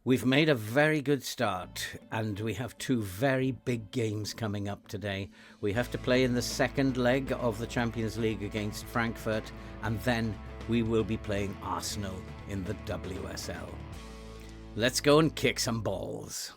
We've made a very good start, and we have two very big games coming up today. We have to play in the second leg of the Champions League against Frankfurt, and then we will be playing Arsenal in the WSL. Let's go and kick some balls.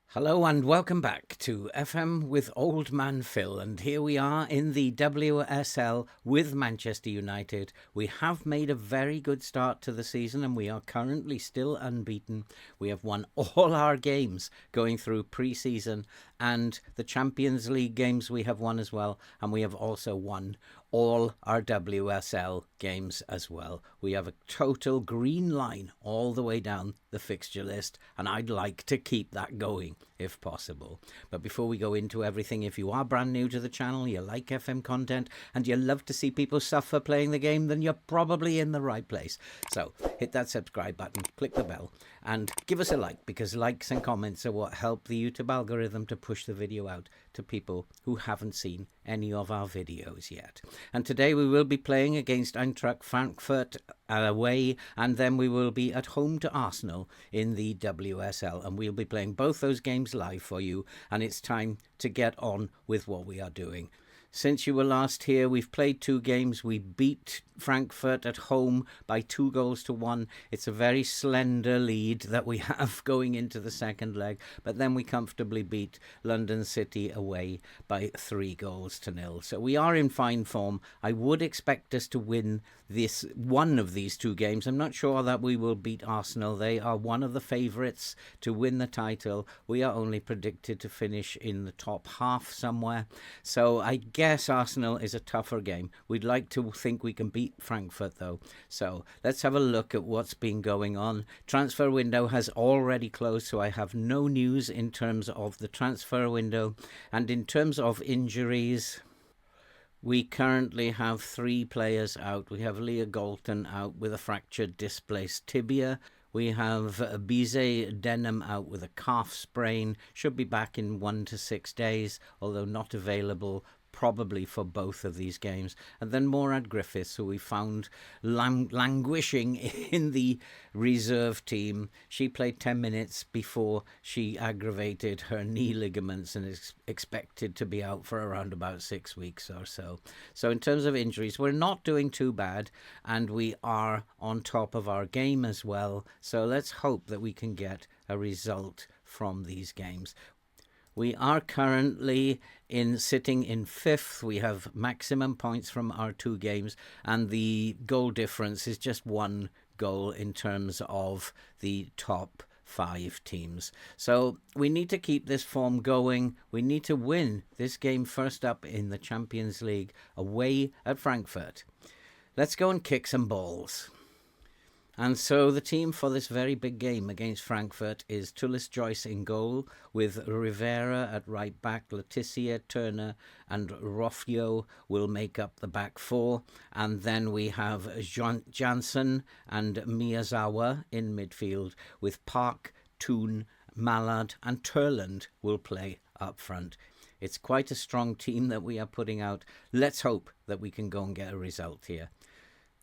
Hello and welcome back to FM with Old Man Phil, and here we are in the WSL with Manchester United. We have made a very good start to the season and we are currently still unbeaten. We have won all our games going through pre-season, and the Champions League games we have won as well, and we have also won all our WSL games as well. We have a total green line all the way down the fixture list, and I'd like to keep that going if possible. But before we go into everything, if you are brand new to the channel, you like FM content, and you love to see people suffer playing the game, then you're probably in the right place. So hit that subscribe button, click the bell, and give us a like, because likes and comments are what help the YouTube algorithm to push the video out to people who haven't seen any of our videos yet. And today we will be playing against Eintracht Frankfurt away, and then we will be at home to Arsenal in the WSL, and we'll be playing both those games live for you, and it's time to get on with what we are doing. Since you were last here, we've played two games. We beat Frankfurt at home by 2-1. It's a very slender lead that we have going into the second leg, but then we comfortably beat London City away by 3-0. So we are in fine form. I would expect us to win this one of these two games. I'm not sure that we will beat Arsenal. They are one of the favourites to win the title. We are only predicted to finish in the top half somewhere. So I guess Arsenal is a tougher game. We'd like to think we can beat Frankfurt though. So let's have a look at what's been going on. Transfer window has already closed, so I have no news in terms of the transfer window. And in terms of injuries, we currently have 3 players out. We have Leah Galton out with a fractured displaced tibia. We have Bizet Denham out with a calf sprain. Should be back in 1 to 6 days, although not available probably for both of these games. And then Morad Griffiths, who we found languishing in the reserve team. She played 10 minutes before she aggravated her knee ligaments and is expected to be out for around about 6 weeks or so. So in terms of injuries, we're not doing too bad, and we are on top of our game as well. So let's hope that we can get a result from these games. We are currently sitting in 5th. We have maximum points from our 2 games, and the goal difference is just 1 goal in terms of the top 5 teams. So we need to keep this form going. We need to win this game first up in the Champions League away at Frankfurt. Let's go and kick some balls. And so the team for this very big game against Frankfurt is Tullis Joyce in goal, with Rivera at right back. Leticia, Turner and Rofio will make up the back 4. And then we have Janssen and Miyazawa in midfield, with Park, Toon, Mallard and Turland will play up front. It's quite a strong team that we are putting out. Let's hope that we can go and get a result here.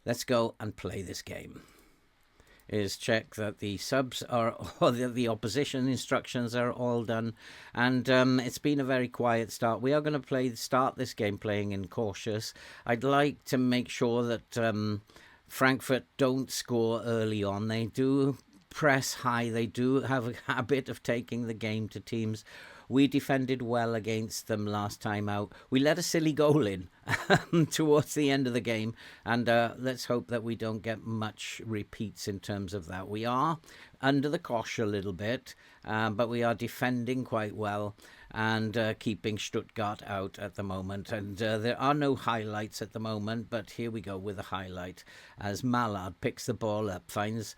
Let's go and play this game. Is check that the subs are, or the opposition instructions are all done, and it's been a very quiet start. We are going to start this game playing in cautious. I'd like to make sure that Frankfurt don't score early on. They do press high. They do have a habit of taking the game to teams. We defended well against them last time out. We let a silly goal in towards the end of the game, and let's hope that we don't get much repeats in terms of that. We are under the cosh a little bit, but we are defending quite well and keeping Stuttgart out at the moment. And there are no highlights at the moment, but here we go with a highlight as Mallard picks the ball up, finds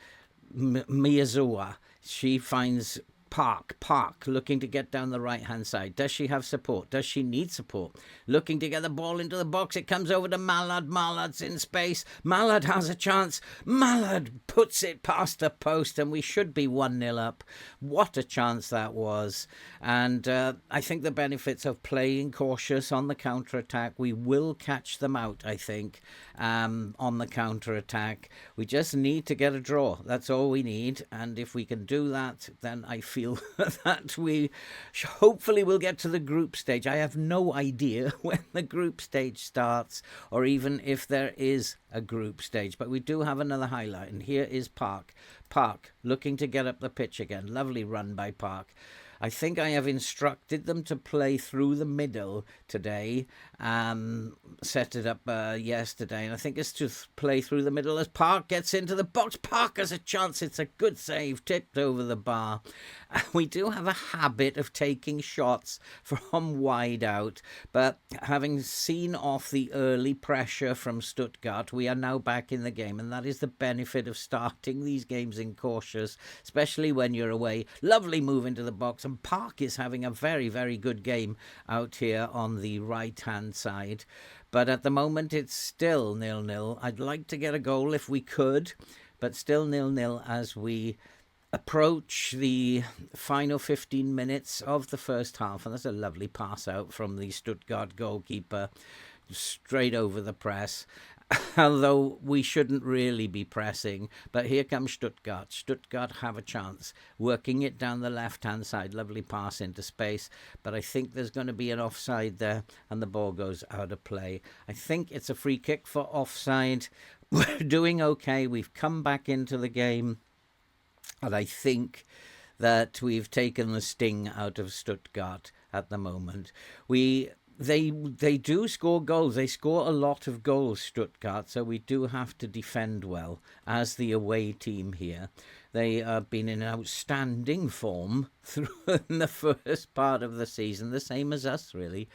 Miyazawa. She finds Park, looking to get down the right-hand side. Does she have support? Does she need support? Looking to get the ball into the box. It comes over to Mallard. Mallard's in space. Mallard has a chance. Mallard puts it past the post, and we should be 1-0 up. What a chance that was. And I think the benefits of playing cautious on the counter-attack, we will catch them out, I think, on the counter-attack. We just need to get a draw. That's all we need. And if we can do that, then I feel that we hopefully will get to the group stage. I have no idea when the group stage starts or even if there is a group stage, but we do have another highlight, and here is Park looking to get up the pitch again. Lovely run by Park. I think I have instructed them to play through the middle today, set it up yesterday, and I think it's to play through the middle as Park gets into the box. Park has a chance. It's a good save, tipped over the bar. We do have a habit of taking shots from wide out, but having seen off the early pressure from Stuttgart, we are now back in the game, and that is the benefit of starting these games in cautious, especially when you're away. Lovely move into the box, and Park is having a very, very good game out here on the right-hand side. But at the moment, it's still 0-0. I'd like to get a goal if we could, but still 0-0 as we approach the final 15 minutes of the first half. And that's a lovely pass out from the Stuttgart goalkeeper, straight over the press. Although we shouldn't really be pressing, but here comes Stuttgart. Stuttgart have a chance, working it down the left-hand side. Lovely pass into space, but I think there's going to be an offside there, and the ball goes out of play. I think it's a free kick for offside. We're doing okay. We've come back into the game, and I think that we've taken the sting out of Stuttgart at the moment. They do score goals. They score a lot of goals, Stuttgart, so we do have to defend well as the away team here. They have been in outstanding form through in the first part of the season, the same as us, really.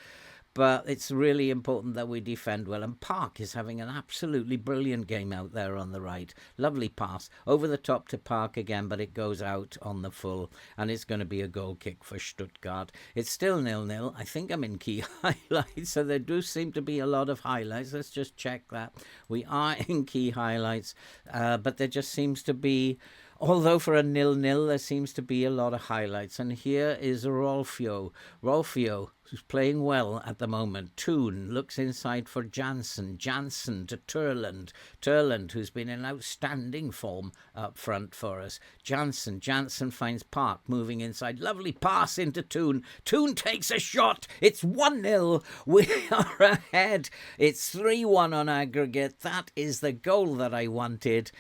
But it's really important that we defend well. And Park is having an absolutely brilliant game out there on the right. Lovely pass over the top to Park again, but it goes out on the full. And it's going to be a goal kick for Stuttgart. It's still 0-0. I think I'm in key highlights. So there do seem to be a lot of highlights. Let's just check that. We are in key highlights. But there just seems to be... Although for a 0-0, there seems to be a lot of highlights. And here is Rolfio. Rolfio, who's playing well at the moment. Toon looks inside for Janssen. Janssen to Turland. Turland, who's been in outstanding form up front for us. Janssen finds Park moving inside. Lovely pass into Toon. Toon takes a shot. It's 1-0. We are ahead. It's 3-1 on aggregate. That is the goal that I wanted.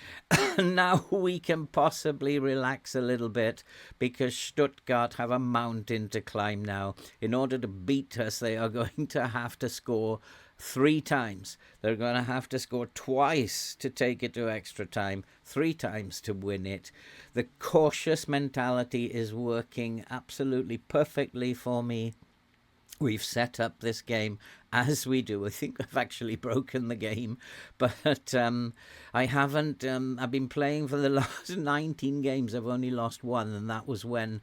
Now we can possibly relax a little bit because Stuttgart have a mountain to climb now. In order to beat us, they are going to have to score 3 times. They're going to have to score twice to take it to extra time, 3 times to win it. The cautious mentality is working absolutely perfectly for me. We've set up this game as we do. I think I've actually broken the game, but I haven't. I've been playing for the last 19 games. I've only lost 1, and that was when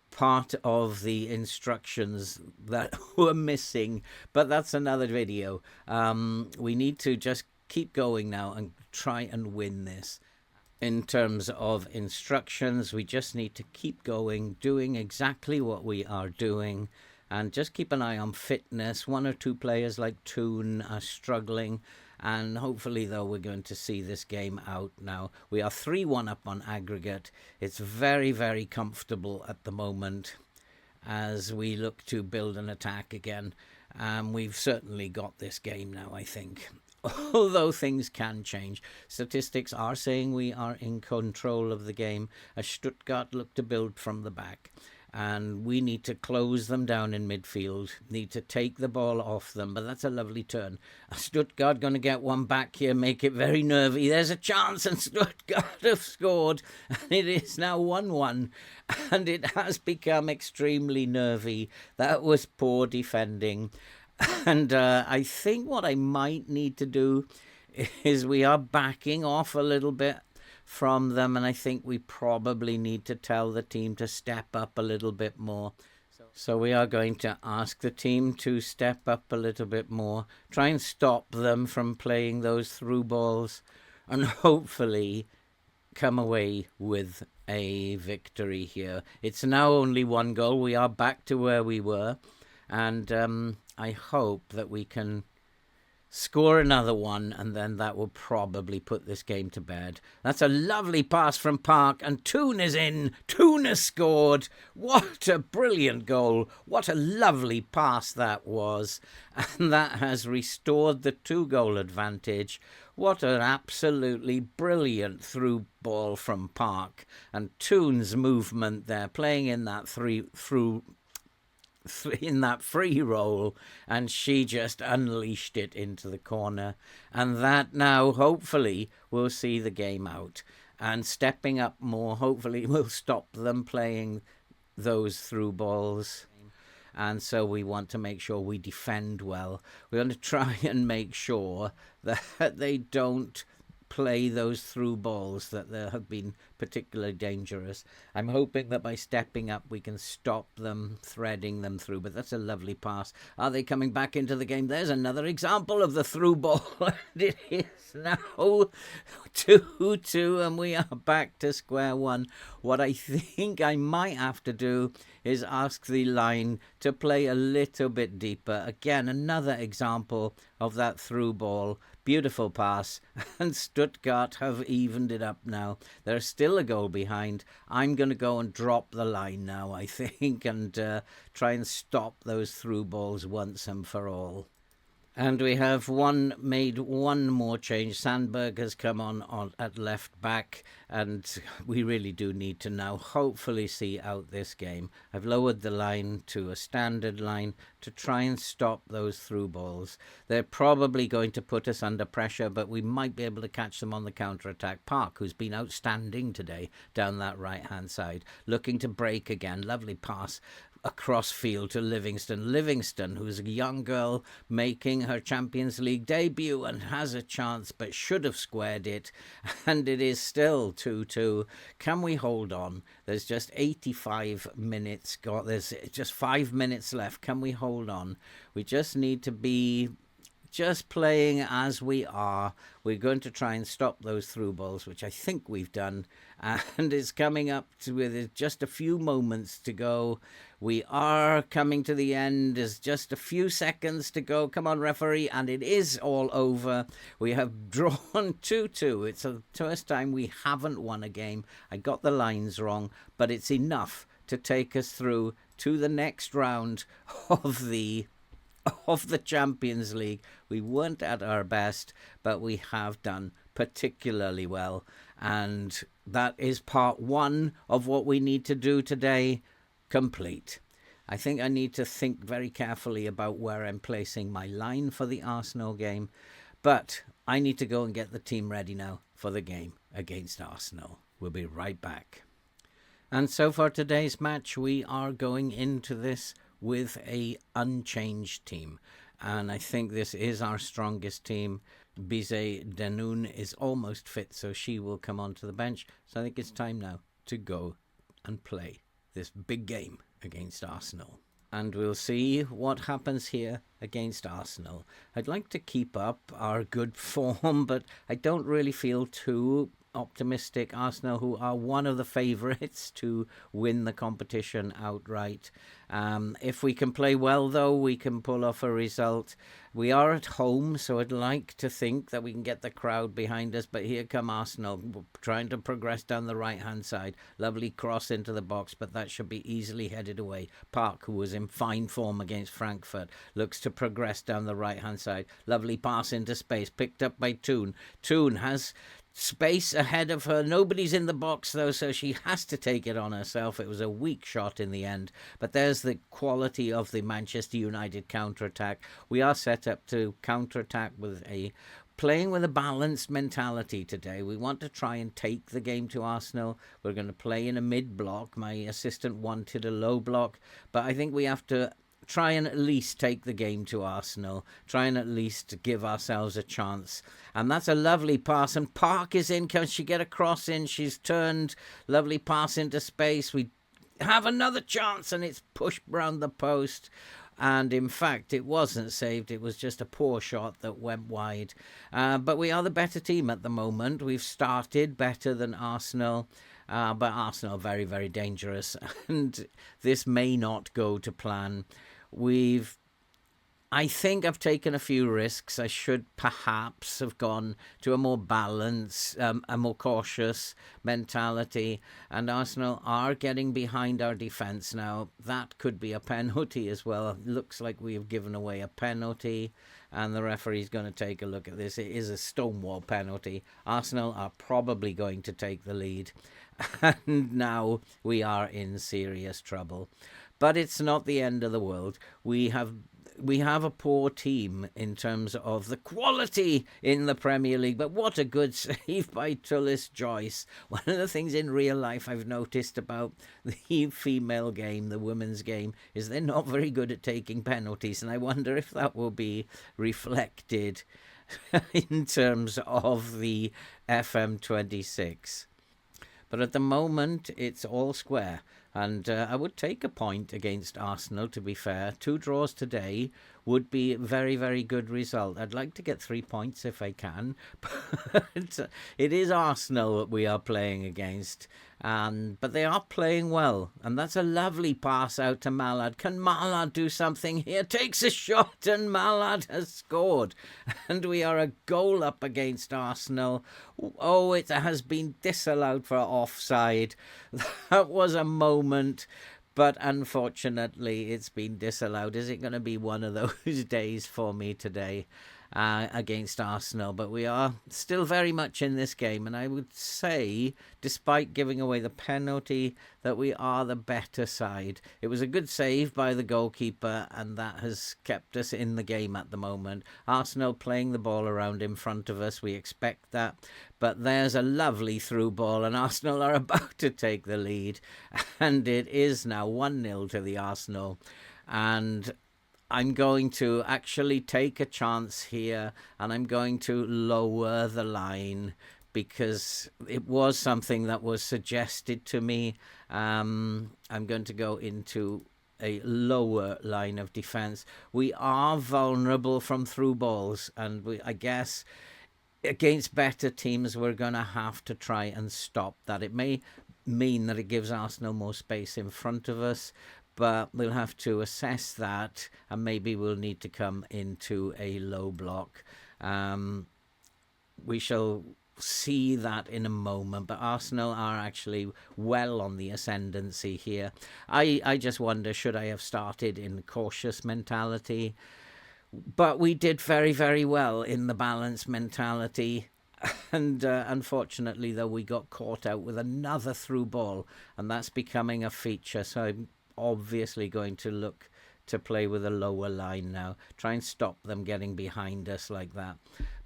part of the instructions that were missing. But that's another video. We need to just keep going now and try and win this. In terms of instructions, we just need to keep going, doing exactly what we are doing. And just keep an eye on fitness. 1 or 2 players like Toon are struggling. And hopefully, though, we're going to see this game out now. We are 3-1 up on aggregate. It's very, very comfortable at the moment as we look to build an attack again. We've certainly got this game now, I think. Although things can change. Statistics are saying we are in control of the game as Stuttgart look to build from the back. And we need to close them down in midfield, need to take the ball off them, but that's a lovely turn. Stuttgart going to get one back here, make it very nervy. There's a chance, and Stuttgart have scored, and it is now 1-1, and it has become extremely nervy. That was poor defending, and I think what I might need to do is we are backing off a little bit from them, and I think we probably need to tell the team to step up a little bit more. So we are going to ask the team to step up a little bit more, try and stop them from playing those through balls, and hopefully come away with a victory here. It's now only 1 goal. We are back to where we were, and I hope that we can score another one, and then that will probably put this game to bed. That's a lovely pass from Park, and Toon is in. Toon has scored. What a brilliant goal. What a lovely pass that was. And that has restored the 2-goal advantage. What an absolutely brilliant through ball from Park. And Toon's movement there, playing in that free roll, and she just unleashed it into the corner, and that now hopefully will see the game out, and stepping up more hopefully will stop them playing those through balls. And so we want to make sure we defend well. We want to try and make sure that they don't play those through balls that have been particularly dangerous. I'm hoping that by stepping up we can stop them threading them through, but that's a lovely pass. Are they coming back into the game? There's another example of the through ball. It is now 2-2 and we are back to square one. What I think I might have to do is ask the line to play a little bit deeper. Again, another example of that through ball. Beautiful pass, and Stuttgart have evened it up now. They're still a goal behind. I'm going to go and drop the line now, I think, and try and stop those through balls once and for all. And we have made one more change. Sandberg has come on at left back, and we really do need to now hopefully see out this game. I've lowered the line to a standard line to try and stop those through balls. They're probably going to put us under pressure, but we might be able to catch them on the counter-attack. Park, who's been outstanding today down that right-hand side, looking to break again. Lovely pass across field to Livingston, who's a young girl making her Champions League debut and has a chance but should have squared it, and it is still 2-2. Can we hold on? There's just 85 minutes there's just 5 minutes left. Can we hold on? We just need to be just playing as we are. We're going to try and stop those through balls, which I think we've done, and it's coming up with just a few moments to go. We are coming to the end. There's just a few seconds to go. Come on, referee, and it is all over. We have drawn 2-2. It's the first time we haven't won a game. I got the lines wrong, but it's enough to take us through to the next round of the Champions League. We weren't at our best, but we have done particularly well, and that is part one of what we need to do today complete. I think I need to think very carefully about where I'm placing my line for the Arsenal game, but I need to go and get the team ready now for the game against Arsenal. We'll be right back. And so for today's match, we are going into this with a unchanged team, and I think this is our strongest team. Bizet Denoon is almost fit, so she will come onto the bench. So I think it's time now to go and play this big game against Arsenal, and we'll see what happens here against Arsenal. I'd like to keep up our good form, but I don't really feel too optimistic. Arsenal, who are one of the favourites to win the competition outright. If we can play well, though, we can pull off a result. We are at home, so I'd like to think that we can get the crowd behind us, but here come Arsenal trying to progress down the right-hand side. Lovely cross into the box, but that should be easily headed away. Park, who was in fine form against Frankfurt, looks to progress down the right-hand side. Lovely pass into space, picked up by Toon. Toon has space ahead of her. Nobody's in the box, though, so she has to take it on herself. It was a weak shot in the end, but there's the quality of the Manchester United counter-attack. We are set up to counter-attack with playing with a balanced mentality today. We want to try and take the game to Arsenal. We're going to play in a mid-block. My assistant wanted a low block, but I think we have to try and at least take the game to Arsenal, try and at least give ourselves a chance. And that's a lovely pass, and Park is in. Can she get a cross in? She's turned, lovely pass into space. We have another chance, and it's pushed round the post. And in fact, it wasn't saved. It was just a poor shot that went wide. But we are the better team at the moment. We've started better than Arsenal. But Arsenal are very, very dangerous. And this may not go to plan. I think I've taken a few risks. I should perhaps have gone to a more balanced, a more cautious mentality. And Arsenal are getting behind our defence now. That could be a penalty as well. It looks like we have given away a penalty. And the referee's going to take a look at this. It is a stonewall penalty. Arsenal are probably going to take the lead. And now we are in serious trouble. But it's not the end of the world. We have a poor team in terms of the quality in the Premier League, but what a good save by Tullis Joyce. One of the things in real life I've noticed about the female game, the women's game, is they're not very good at taking penalties, and I wonder if that will be reflected in terms of the FM26. But at the moment, it's all square. And I would take a point against Arsenal, to be fair. 2 draws today would be a very, very good result. I'd like to get 3 points if I can. But it is Arsenal that we are playing against. But they are playing well. And that's a lovely pass out to Mallard. Can Mallard do something here? Takes a shot and Mallard has scored. And we are a goal up against Arsenal. Oh, it has been disallowed for offside. That was a moment. But unfortunately, it's been disallowed. Is it going to be one of those days for me today against Arsenal? But we are still very much in this game. And I would say, despite giving away the penalty, that we are the better side. It was a good save by the goalkeeper, and that has kept us in the game at the moment. Arsenal playing the ball around in front of us. We expect that. But there's a lovely through ball, and Arsenal are about to take the lead. And it is now 1-0 to the Arsenal. And I'm going to actually take a chance here, and I'm going to lower the line because it was something that was suggested to me. I'm going to go into a lower line of defence. We are vulnerable from through balls, and I guess against better teams, we're going to have to try and stop that. It may mean that it gives Arsenal more space in front of us, but we'll have to assess that, and maybe we'll need to come into a low block. We shall see that in a moment, but Arsenal are actually well on the ascendancy here. I just wonder, should I have started in cautious mentality? But we did very, very well in the balanced mentality. And unfortunately, though, we got caught out with another through ball, and that's becoming a feature. So I'm obviously going to look to play with a lower line now, try and stop them getting behind us like that.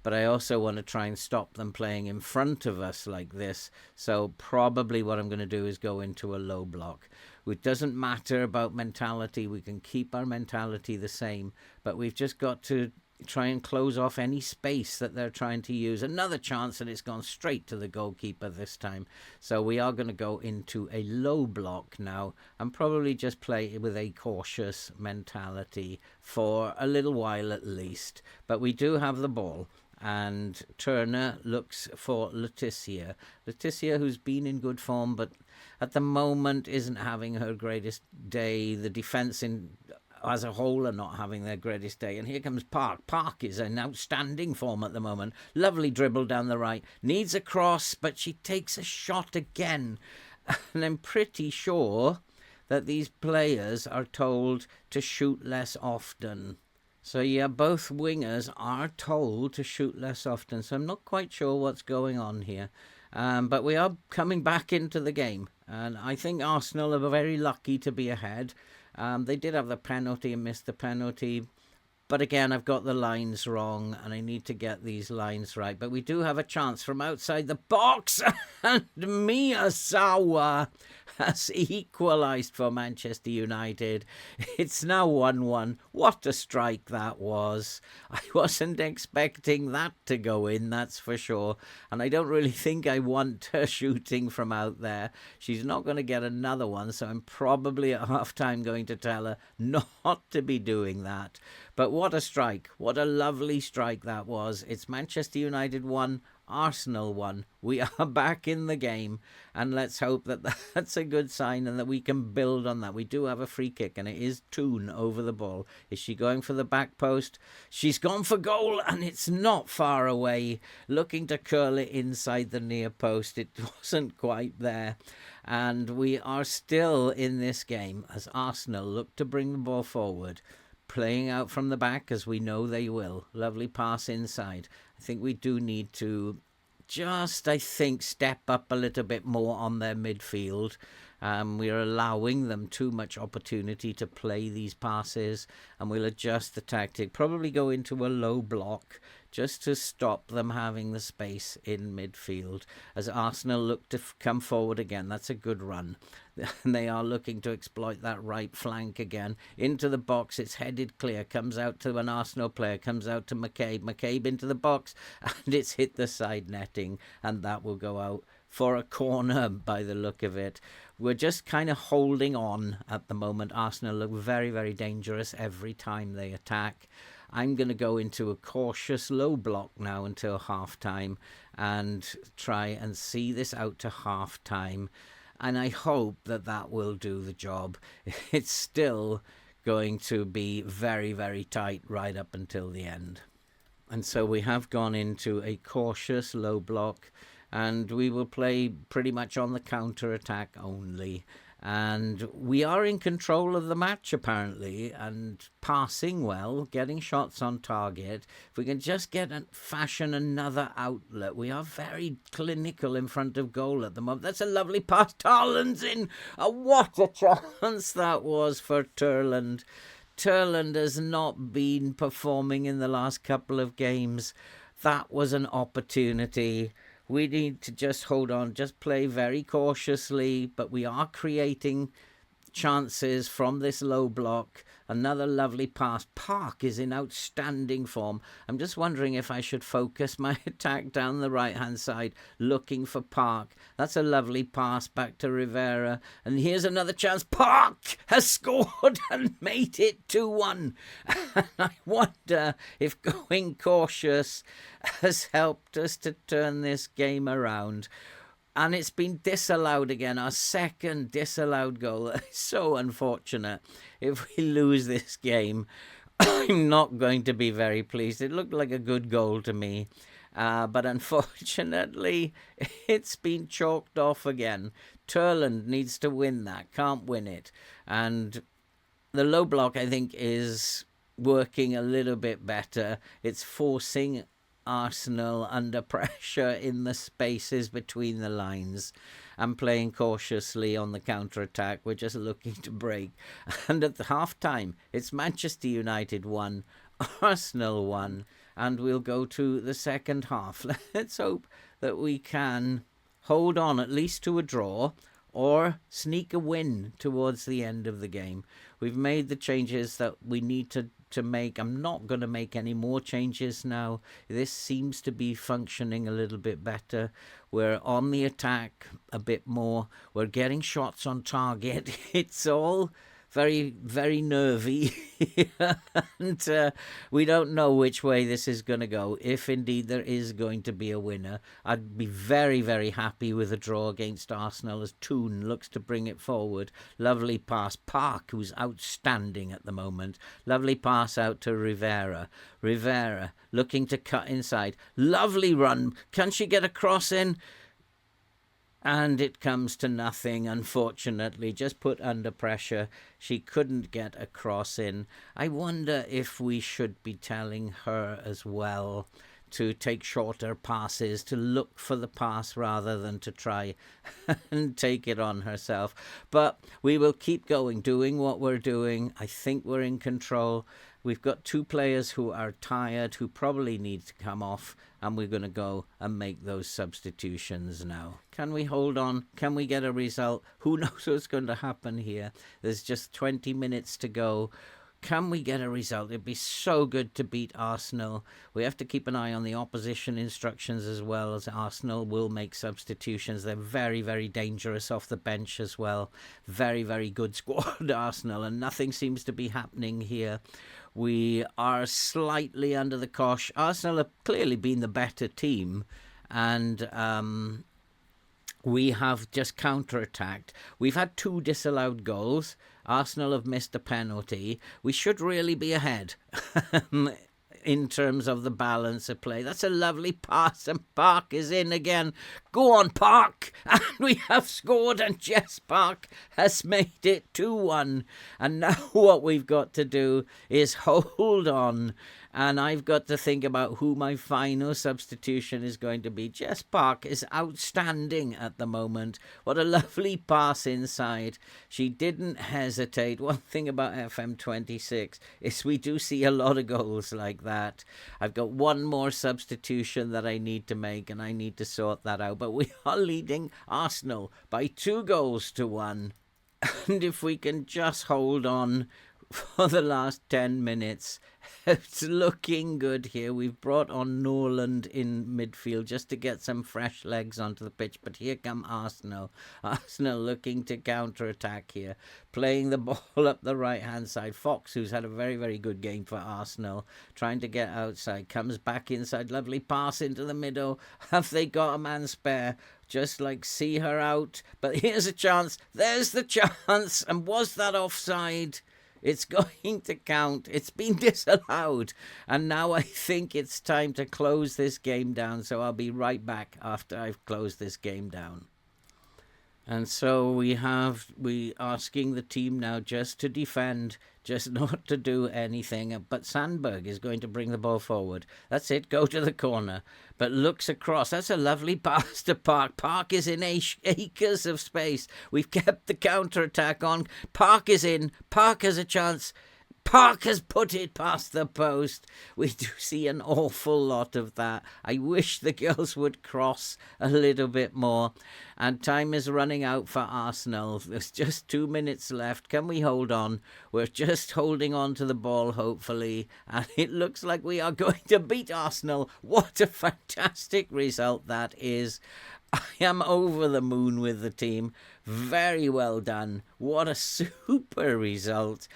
But I also want to try and stop them playing in front of us like this. So probably what I'm going to do is go into a low block. It doesn't matter about mentality. We can keep our mentality the same, but we've just got to try and close off any space that they're trying to use. Another chance, and it's gone straight to the goalkeeper this time. So we are going to go into a low block now and probably just play with a cautious mentality for a little while at least. But we do have the ball. And Turner looks for Leticia. Leticia, who's been in good form, but at the moment isn't having her greatest day. The defence as a whole are not having their greatest day. And here comes Park. Park is in outstanding form at the moment. Lovely dribble down the right. Needs a cross, but she takes a shot again. And I'm pretty sure that these players are told to shoot less often. So yeah, both wingers are told to shoot less often. So I'm not quite sure what's going on here. But we are coming back into the game. And I think Arsenal are very lucky to be ahead. They did have the penalty and missed the penalty. But again, I've got the lines wrong, and I need to get these lines right. But we do have a chance from outside the box, and Miyazawa has equalised for Manchester United. It's now 1-1. What a strike that was. I wasn't expecting that to go in, that's for sure. And I don't really think I want her shooting from out there. She's not going to get another one, so I'm probably at half-time going to tell her not to be doing that. But what a strike. What a lovely strike that was. It's Manchester United 1, Arsenal 1. We are back in the game, and let's hope that that's a good sign and that we can build on that. We do have a free kick, and it is Toon over the ball. Is she going for the back post? She's gone for goal, and it's not far away. Looking to curl it inside the near post. It wasn't quite there. And we are still in this game as Arsenal look to bring the ball forward. Playing out from the back, as we know they will. Lovely pass inside. I think we do need to just, step up a little bit more on their midfield. We're allowing them too much opportunity to play these passes, and we'll adjust the tactic. Probably go into a low block just to stop them having the space in midfield. As Arsenal look to come forward again, that's a good run. And they are looking to exploit that right flank again. Into the box, it's headed clear, comes out to an Arsenal player, comes out to McCabe. McCabe into the box, and it's hit the side netting, and that will go out for a corner by the look of it. We're just kind of holding on at the moment. Arsenal look very, very dangerous every time they attack. I'm going to go into a cautious low block now until half-time and try and see this out to half-time. And I hope that that will do the job. It's still going to be very, very tight right up until the end. And so we have gone into a cautious low block, and we will play pretty much on the counter-attack only. And we are in control of the match, apparently, and passing well, getting shots on target. If we can just fashion another outlet. We are very clinical in front of goal at the moment. That's a lovely pass. Tarland's in. What a chance that was for Turland. Turland has not been performing in the last couple of games. That was an opportunity. We need to just hold on, just play very cautiously, but we are creating chances from this low block. Another lovely pass. Park is in outstanding form. I'm just wondering if I should focus my attack down the right-hand side, looking for Park. That's a lovely pass back to Rivera. And here's another chance. Park has scored and made it 2-1. And I wonder if going cautious has helped us to turn this game around. And it's been disallowed again, our second disallowed goal. It's so unfortunate. If we lose this game, I'm not going to be very pleased. It looked like a good goal to me. But unfortunately, it's been chalked off again. Turland needs to win that, can't win it. And the low block, I think, is working a little bit better. It's forcing Arsenal under pressure in the spaces between the lines and playing cautiously on the counter-attack. We're just looking to break. And at the half-time, it's Manchester United 1, Arsenal 1, and we'll go to the second half. Let's hope that we can hold on at least to a draw or sneak a win towards the end of the game. We've made the changes that we need to make. I'm not going to make any more changes now. This seems to be functioning a little bit better. We're on the attack a bit more. We're getting shots on target. It's all very, very nervy. And we don't know which way this is going to go. If indeed there is going to be a winner, I'd be very, very happy with a draw against Arsenal as Toon looks to bring it forward. Lovely pass. Park, who's outstanding at the moment. Lovely pass out to Rivera. Rivera looking to cut inside. Lovely run. Can she get a cross in? And it comes to nothing, unfortunately. Just put under pressure. She couldn't get a cross in. I wonder if we should be telling her as well to take shorter passes, to look for the pass rather than to try and take it on herself. But we will keep going, doing what we're doing. I think we're in control. We've got 2 players who are tired, who probably need to come off, and we're going to go and make those substitutions now. Can we hold on? Can we get a result? Who knows what's going to happen here? There's just 20 minutes to go. Can we get a result? It'd be so good to beat Arsenal. We have to keep an eye on the opposition instructions as well, as Arsenal will make substitutions. They're very, very dangerous off the bench as well. Very, very good squad, Arsenal, and nothing seems to be happening here. We are slightly under the cosh. Arsenal have clearly been the better team, and we have just counter-attacked. We've had 2 disallowed goals. Arsenal have missed a penalty. We should really be ahead in terms of the balance of play. That's a lovely pass, and Park is in again. Go on, Park! And we have scored, and Jess Park has made it 2-1. And now what we've got to do is hold on. And I've got to think about who my final substitution is going to be. Jess Park is outstanding at the moment. What a lovely pass inside. She didn't hesitate. One thing about FM26 is we do see a lot of goals like that. I've got one more substitution that I need to make, and I need to sort that out. But we are leading Arsenal by 2-1. And if we can just hold on for the last 10 minutes, it's looking good here. We've brought on Norland in midfield just to get some fresh legs onto the pitch. But here come Arsenal. Arsenal looking to counter-attack here. Playing the ball up the right-hand side. Fox, who's had a very, very good game for Arsenal, trying to get outside. Comes back inside. Lovely pass into the middle. Have they got a man spare? Just like see her out. But here's a chance. There's the chance. And was that offside? It's going to count. It's been disallowed. And now I think it's time to close this game down. So I'll be right back after I've closed this game down. And so we asking the team now just to defend, just not to do anything. But Sandberg is going to bring the ball forward. That's it. Go to the corner. But looks across. That's a lovely pass to Park. Park is in acres of space. We've kept the counter-attack on. Park is in. Park has a chance. Park has put it past the post. We do see an awful lot of that. I wish the girls would cross a little bit more. And time is running out for Arsenal. There's just 2 minutes left. Can we hold on? We're just holding on to the ball, hopefully. And it looks like we are going to beat Arsenal. What a fantastic result that is. I am over the moon with the team. Very well done. What a super result.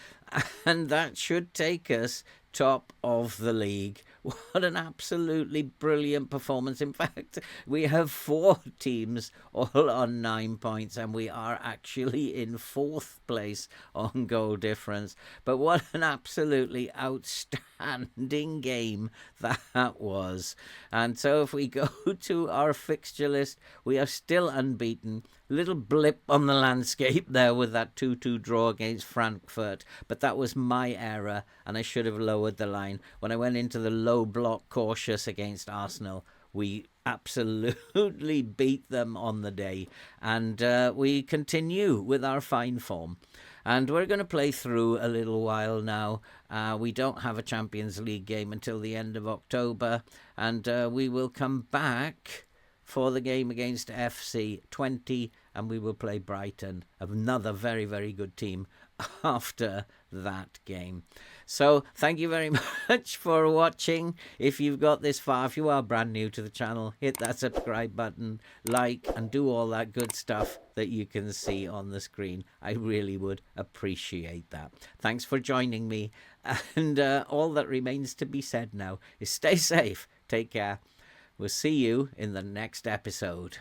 And that should take us top of the league. What an absolutely brilliant performance. In fact, we have 4 teams all on 9 points, and we are actually in 4th place on goal difference. But what an absolutely outstanding game that was. And so if we go to our fixture list, we are still unbeaten. Little blip on the landscape there with that 2-2 draw against Frankfurt, but that was my error, and I should have lowered the line. When I went into the low block cautious against Arsenal, we absolutely beat them on the day, and we continue with our fine form. And we're going to play through a little while now. We don't have a Champions League game until the end of October, and we will come back for the game against FC20, and we will play Brighton, another very, very good team, after that game. So thank you very much for watching. If you've got this far, if you are brand new to the channel, hit that subscribe button, like, and do all that good stuff that you can see on the screen. I really would appreciate that. Thanks for joining me, and all that remains to be said now is stay safe, take care. We'll see you in the next episode.